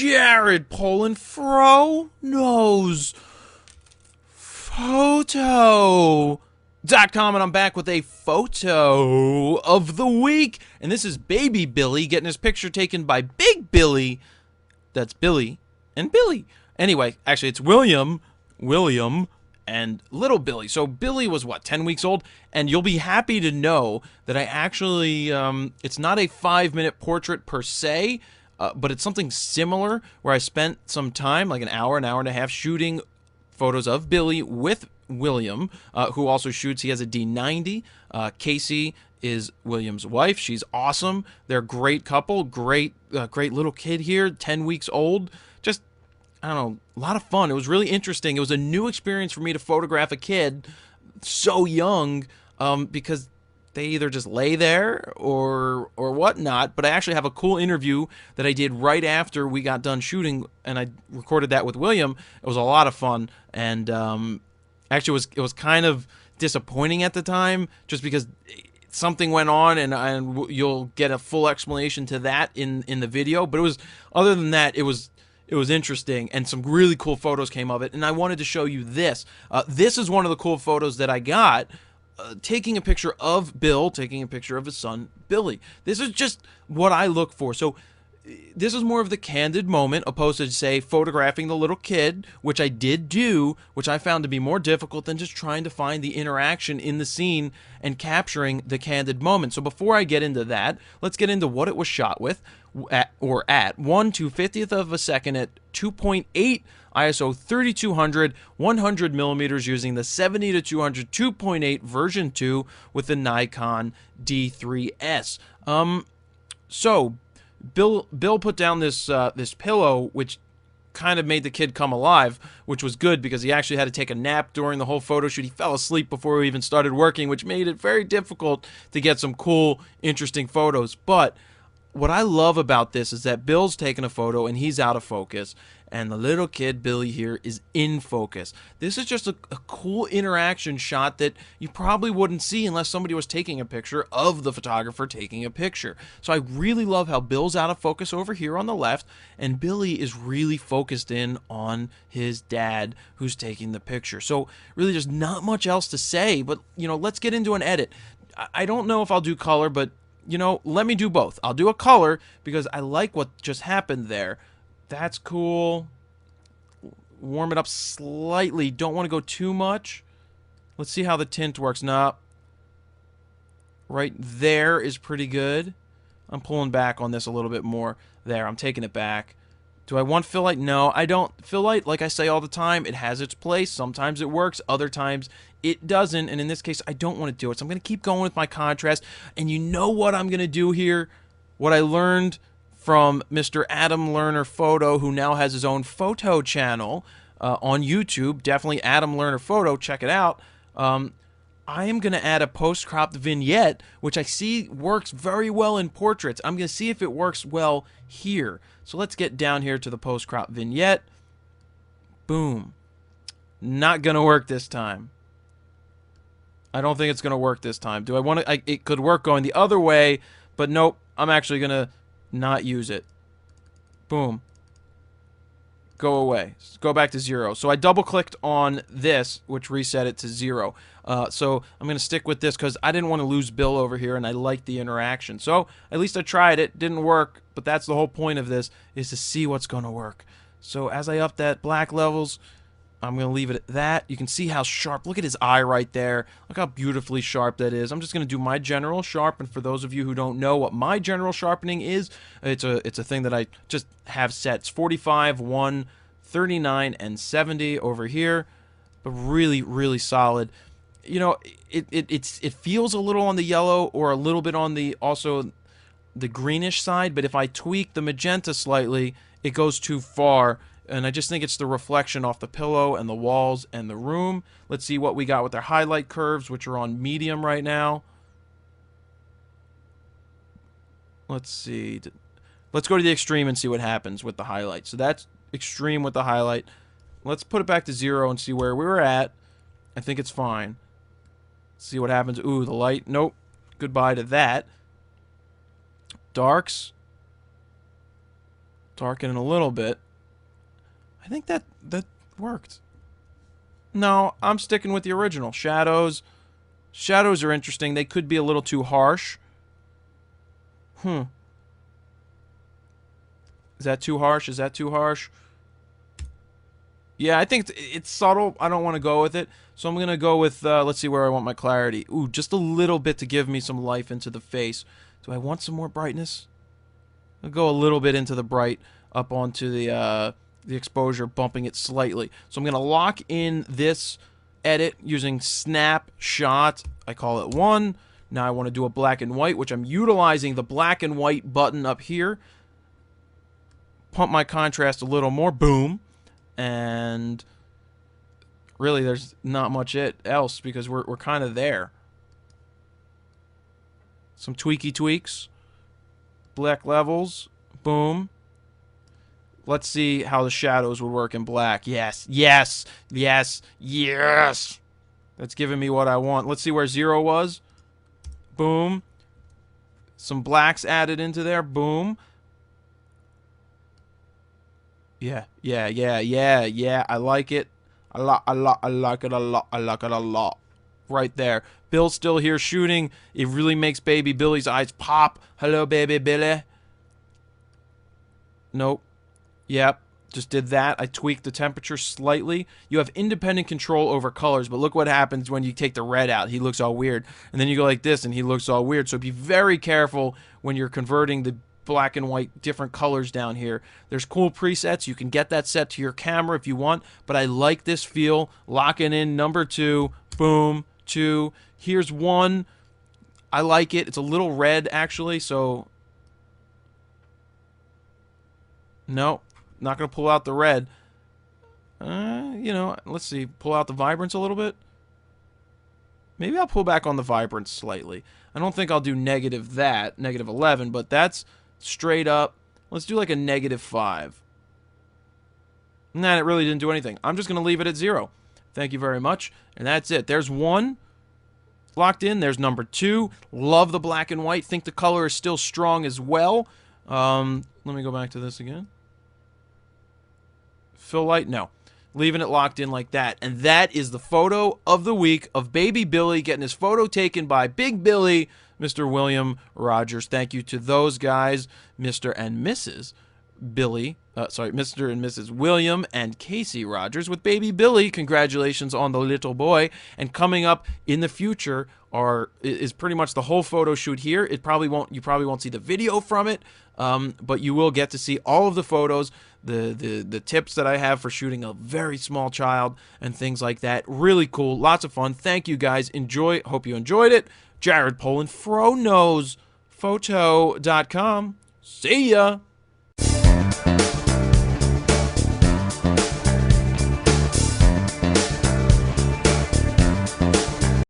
Jared Polinfro knows photo.com, and I'm back with a photo of the week. And this is baby Billy getting his picture taken by big Billy. That's Billy and Billy. Anyway, actually, it's William, and little Billy. So Billy was, what, 10 weeks old? And you'll be happy to know that I actually, it's not a 5-minute portrait per se, but it's something similar where I spent some time, like an hour and a half, shooting photos of Billy with William, who also shoots. He has a D90. Casey is William's wife. She's awesome. They're a great couple. Great little kid here, 10 weeks old. Just, I don't know, a lot of fun. It was really interesting. It was a new experience for me to photograph a kid so young, because they either just lay there or whatnot. But I actually have a cool interview that I did right after we got done shooting, and I recorded that with William. It was a lot of fun, and actually it was kind of disappointing at the time, just because something went on, and you'll get a full explanation to that in the video. But it was, other than that, it was interesting, and some really cool photos came of it, and I wanted to show you this. This is one of the cool photos that I got, taking a picture of Bill, taking a picture of his son, Billy. This is just what I look for. So this is more of the candid moment, opposed to, say, photographing the little kid, which I did do, which I found to be more difficult than just trying to find the interaction in the scene and capturing the candid moment. So before I get into that, let's get into what it was shot with, at 1/250th of a second at 2.8 ISO 3200, 100 millimeters, using the 70-200 2.8 version 2 with the Nikon D3S. So Bill put down this pillow, which kind of made the kid come alive, which was good because he actually had to take a nap during the whole photo shoot. He fell asleep before we even started working, which made it very difficult to get some cool, interesting photos. But what I love about this is that Bill's taking a photo and he's out of focus, and the little kid, Billy, here is in focus. This is just a cool interaction shot that you probably wouldn't see unless somebody was taking a picture of the photographer taking a picture. So I really love how Bill's out of focus over here on the left, and Billy is really focused in on his dad who's taking the picture. So really there's not much else to say, but, you know, let's get into an edit. I don't know if I'll do color, but, you know, let me do both. I'll do a color because I like what just happened there. That's cool. Warm it up slightly. Don't want to go too much. Let's see how the tint works. Nah. Right there is pretty good. I'm pulling back on this a little bit more. There, I'm taking it back. Do I want fill light? No, I don't. Fill light, like I say all the time, it has its place. Sometimes it works, other times it doesn't. And in this case, I don't want to do it. So I'm going to keep going with my contrast. And you know what I'm going to do here? What I learned from Mr. Adam Lerner Photo, who now has his own photo channel on YouTube. Definitely Adam Lerner Photo. Check it out. I am going to add a post-cropped vignette, which I see works very well in portraits. I'm going to see if it works well here. So let's get down here to the post-cropped vignette. Boom. Not going to work this time. I don't think it's going to work this time. Do I want to? It could work going the other way, but nope. I'm actually going to not use it. Boom. Go away. Go back to 0. So I double clicked on this, which reset it to 0. So I'm going to stick with this because I didn't want to lose Bill over here, and I liked the interaction. So at least I tried it. Didn't work, but that's the whole point of this, is to see what's going to work. So as I up that black levels, I'm going to leave it at that. You can see how sharp. Look at his eye right there. Look how beautifully sharp that is. I'm just going to do my general sharpen. For those of you who don't know what my general sharpening is, it's a thing that I just have set. It's 45, 1, 39, and 70 over here. But really, really solid. You know, it feels a little on the yellow or a little bit on the also the greenish side. But if I tweak the magenta slightly, it goes too far. And I just think it's the reflection off the pillow and the walls and the room. Let's see what we got with our highlight curves, which are on medium right now. Let's see. Let's go to the extreme and see what happens with the highlight. So that's extreme with the highlight. Let's put it back to 0 and see where we were at. I think it's fine. Let's see what happens. Ooh, the light. Nope. Goodbye to that. Darks. Darken it a little bit. I think that worked. No, I'm sticking with the original. Shadows. Shadows are interesting. They could be a little too harsh. Is that too harsh? Is that too harsh? Yeah, I think it's subtle. I don't want to go with it. So I'm going to go with, let's see where I want my clarity. Ooh, just a little bit to give me some life into the face. Do I want some more brightness? I'll go a little bit into the bright up onto the exposure, bumping it slightly. So I'm going to lock in this edit using snapshot. I call it 1. Now I want to do a black and white, which I'm utilizing the black and white button up here. Pump my contrast a little more. Boom. And really there's not much else because we're kind of there. Some tweaks. Black levels. Boom. Let's see how the shadows would work in black. Yes. That's giving me what I want. Let's see where 0 was. Boom. Some blacks added into there. Boom. Yeah. I like it. I like it a lot. Right there. Bill's still here shooting. It really makes Baby Billy's eyes pop. Hello, Baby Billy. Nope. Yep. Just did that. I tweaked the temperature slightly. You have independent control over colors, but look what happens when you take the red out. He looks all weird. And then you go like this, and he looks all weird. So be very careful when you're converting the black and white different colors down here. There's cool presets. You can get that set to your camera if you want, but I like this feel. Locking in number 2. Boom. 2. Here's 1. I like it. It's a little red, actually, so... No. Not going to pull out the red. You know, let's see. Pull out the vibrance a little bit. Maybe I'll pull back on the vibrance slightly. I don't think I'll do negative 11, but that's straight up. Let's do like a -5. Nah, it really didn't do anything. I'm just going to leave it at 0. Thank you very much. And that's it. There's 1. Locked in. There's number 2. Love the black and white. Think the color is still strong as well. Let me go back to this again. Fill light? No. Leaving it locked in like that. And that is the photo of the week of Baby Billy getting his photo taken by Big Billy, Mr. William Rogers. Thank you to those guys, Mr. and Mrs. Billy. Mr. and Mrs. William and Casey Rogers with Baby Billy. Congratulations on the little boy. And coming up in the future is pretty much the whole photo shoot here. You probably won't see the video from it, but you will get to see all of the photos, the tips that I have for shooting a very small child and things like that. Really cool. Lots of fun. Thank you guys. Hope you enjoyed it. Jared Polin, FroKnowsPhoto.com. See ya.